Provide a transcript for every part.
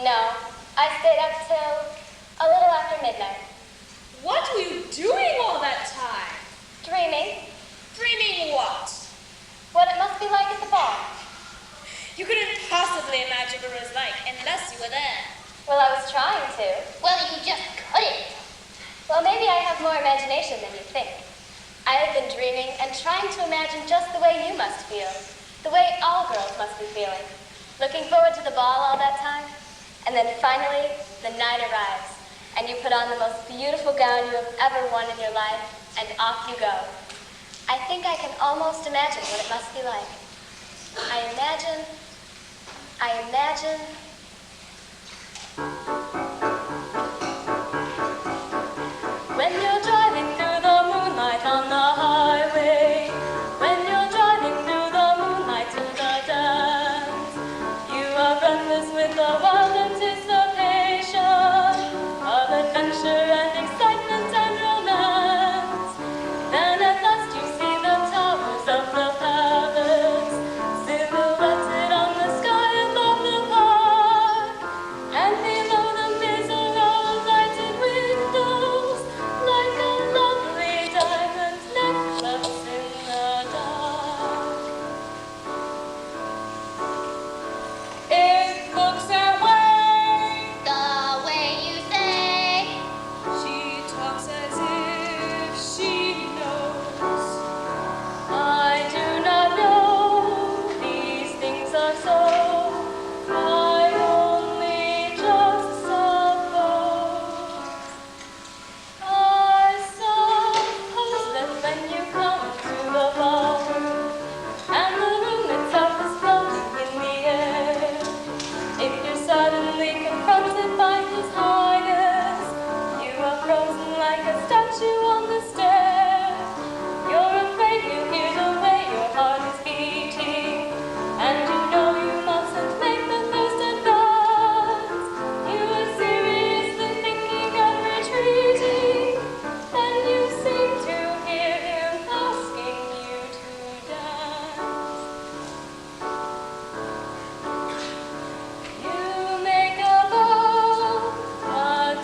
No, I stayed up till a little after midnight. What were you doing all that time? Dreaming. Dreaming what? What it must be like at the ball. You couldn't possibly imagine what it was like unless you were there. Well, I was trying to. Well, you just couldn't. Well, maybe I have more imagination than you think. I have been dreaming and trying to imagine just the way you must feel, the way all girls must be feeling. Looking forward to the ball all that time, and then finally, the night arrives, and you put on the most beautiful gown you have ever worn in your life, and off you go. I think I can almost imagine what it must be like. I imagine... When you're driving through the moonlight on the highway, when you're driving through the moonlight to the dance, you are breathless with the wild anticipation of adventure and excitement and romance. Then at last you see the towers of the palace, silhouetted on the sky above the park, and below them is a row of lighted windows, like a lovely diamond necklace in the dark. It looks that way. The way you say. She talks as if she knows. I do not know these things are so. I only just suppose. I suppose that when you come to the ballroom and the room itself is floating in the air, if you're suddenly confronted by His Highness, you are frozen like a statue on the stairs. You're afraid you hear the way your heart is beating, and you know you mustn't make the first advance. You are seriously thinking of retreating, and you seem to hear Him asking you to dance. You make a bow, a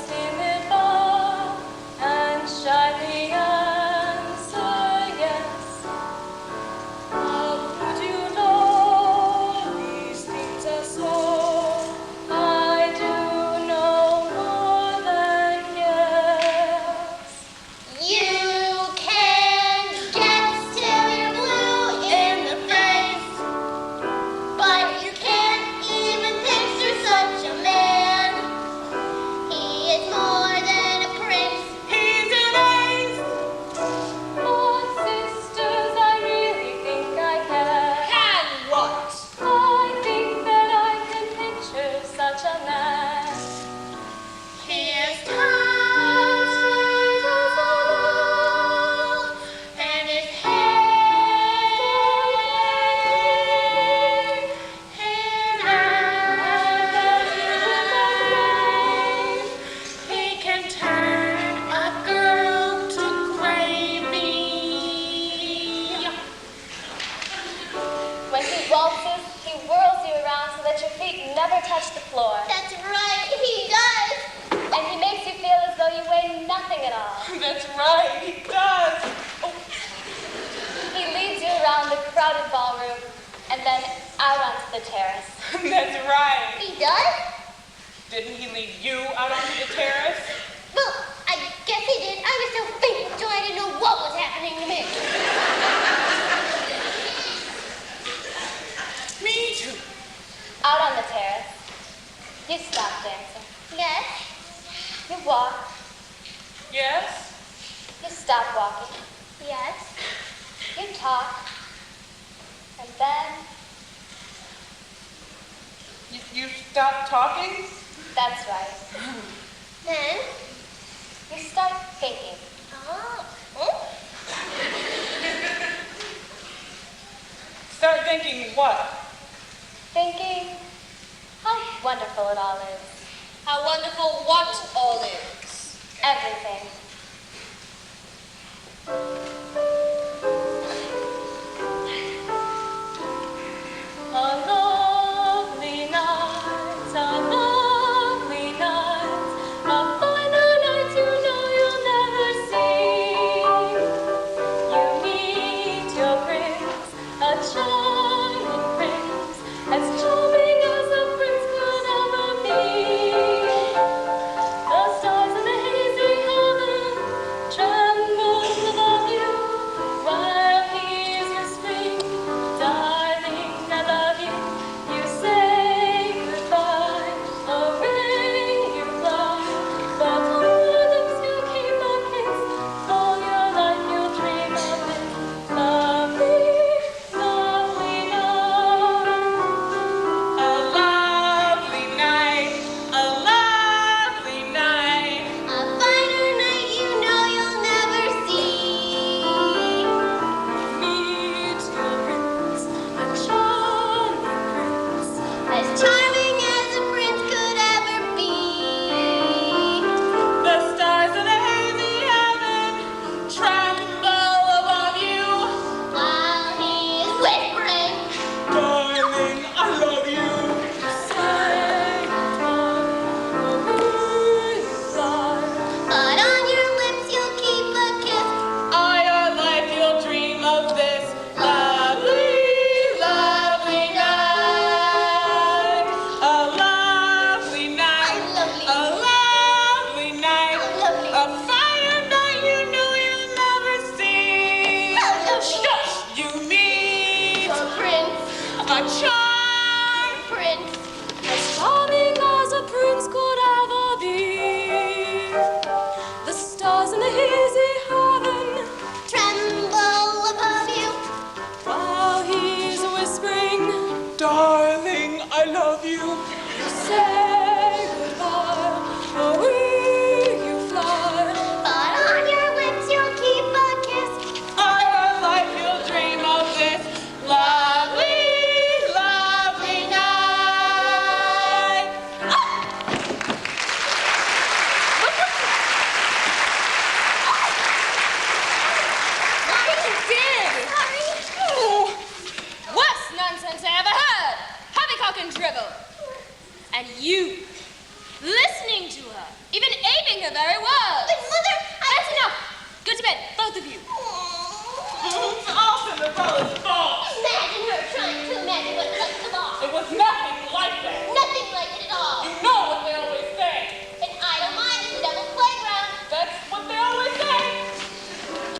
timid bow, and shyly answer yes. How could you know these things are so? I do know more than yes. You can get till you're blue in the face, but you can't even picture such a man. He is more than a prince. He's an ace. But sisters, I really think I can. And what? I think that I can picture such a man. He is tall and his hair, and he can turn a girl to gravy. When he waltzes, he whirls you around so that your feet never touch the floor. That's right, he does. And he makes you feel as though you weigh nothing at all. That's right, he does. Oh, He leads you around the crowded ballroom and then out onto the terrace. that's right. He does? Didn't he lead you out onto the terrace? Well, I guess he did. I was so faint, so I didn't know what was happening to me. Me too. Out on the terrace, you stop dancing. Yes? You walk. Yes? You stop walking. Yes? You talk. And then, You stop talking? that's right, Then? you start thinking. Oh. Start thinking what? Thinking how wonderful it all is. How wonderful what all is. Everything. A lovely night, a you. Listening to her. Even aping her very words. But Mother, That's enough. Go to bed, both of you.